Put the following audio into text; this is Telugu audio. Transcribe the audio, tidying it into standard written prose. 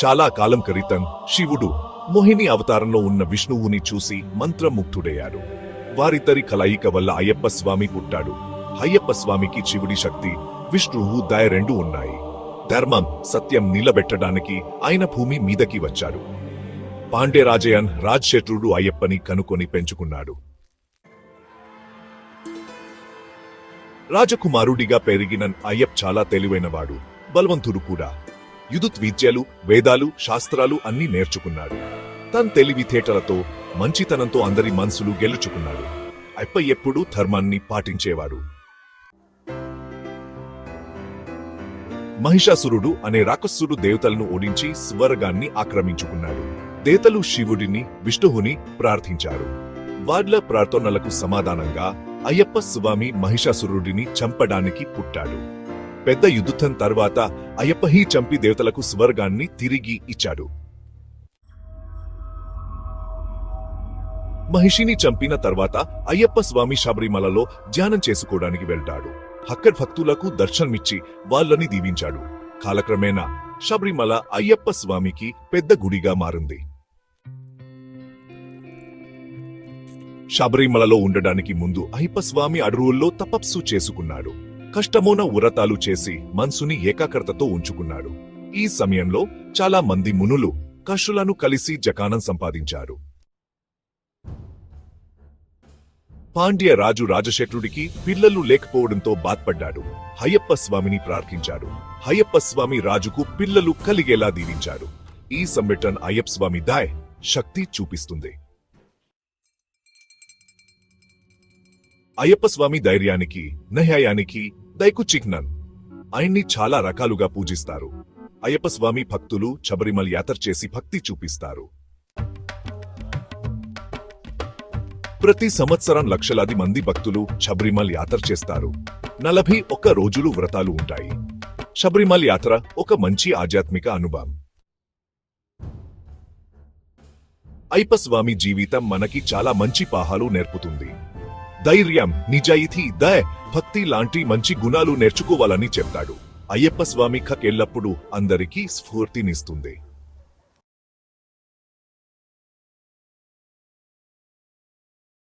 చాలా కాలం క్రితం శివుడు మోహిని అవతారంలో ఉన్న విష్ణువుని చూసి మంత్రముగ్ధుడయ్యాడు. వారిద్దరి కలయిక వల్ల అయ్యప్ప స్వామి పుట్టాడు. అయ్యప్ప స్వామికి శివుడి శక్తి, విష్ణువు దయ రెండు ఉన్నాయి. ధర్మం, సత్యం నిలబెట్టడానికి ఆయన భూమి మీదకి వచ్చాడు. పాండ్యరాజయన్ రాజశేఖరుడు అయ్యప్పని కనుకొని పెంచుకున్నాడు. రాజకుమారుడిగా పెరిగిన అయ్యప్ప చాలా తెలివైనవాడు, బలవంతుడు కూడా. యుద్ధ విద్యలు, వేదాలు, శాస్త్రాలు అన్నీ నేర్చుకున్నాడు. తన తెలివితేటలతో, మంచితనంతో అందరి మనసులు గెలుచుకున్నాడు. అయ్యప్ప ఎప్పుడూ ధర్మాన్ని పాటించేవాడు. మహిషాసురుడు అనే రాక్షసుడు దేవతలను ఓడించి స్వర్గాన్ని ఆక్రమించుకున్నాడు. దేవతలు శివుడిని, విష్ణువుని ప్రార్థించారు. వాళ్ళ ప్రార్థనలకు సమాధానంగా అయ్యప్ప స్వామి మహిషాసురుడిని చంపడానికి పుట్టాడు. పెద్ద యుద్ధం తర్వాత అయ్యప్పని చంపి దేవతలకు స్వర్గాన్ని తిరిగి ఇచ్చాడు. మహిషిని చంపిన తర్వాత అయ్యప్ప స్వామి శబరిమలలో ధ్యానం చేసుకోవడానికి వెళ్తాడు. అక్కడ భక్తులకు దర్శనమిచ్చి వాళ్ళని దీవించాడు. కాలక్రమేణా శబరిమల అయ్యప్ప స్వామికి పెద్ద గుడిగా మారింది. శబరిమలలో ఉండడానికి ముందు అయ్యప్ప స్వామి అడవుల్లో తపస్సు చేసుకున్నాడు. కష్టమోన వ్రతాలు చేసి మనసుని ఏకాగ్రతతో ఉంచుకున్నాడు. ఈ సమయంలో చాలా మంది మునులు కషులను కలిసి జకానం సంపాదించారు. పాండ్య రాజు రాజశేఖరుడికి పిల్లలు లేకపోవడంతో బాధపడ్డాడు. అయ్యప్ప స్వామిని ప్రార్థించాడు. అయ్యప్ప స్వామి రాజుకు పిల్లలు కలిగేలా దీవించాడు. ఈ సంఘటన అయ్యప్ప స్వామి దయ, శక్తి చూపిస్తుంది. అయ్యప్ప స్వామి ధైర్యానికి, న్యాయానికి దయకు చిహ్నం. ఆయన్ని చాలా రకాలుగా పూజిస్తారు. అయ్యప్ప స్వామి భక్తులు శబరిమల యాత్ర చేసి భక్తి చూపిస్తారు. ప్రతి సంవత్సరం లక్షలాది మంది భక్తులు శబరిమల యాత్ర చేస్తారు. 41 రోజులు వ్రతాలు ఉంటాయి. శబరిమల యాత్ర ఒక మంచి ఆధ్యాత్మిక అనుభవం. అయ్యప్ప స్వామి జీవితం మనకి చాలా మంచి పాఠాలు నేర్పుతుంది. ధైర్యం, నిజాయితీ, దయ, భక్తి లాంటి మంచి గుణాలు నేర్చుకోవాలని చెప్తాడు. అయ్యప్ప స్వామి ఎల్లప్పుడూ అందరికీ స్ఫూర్తినిస్తుంది.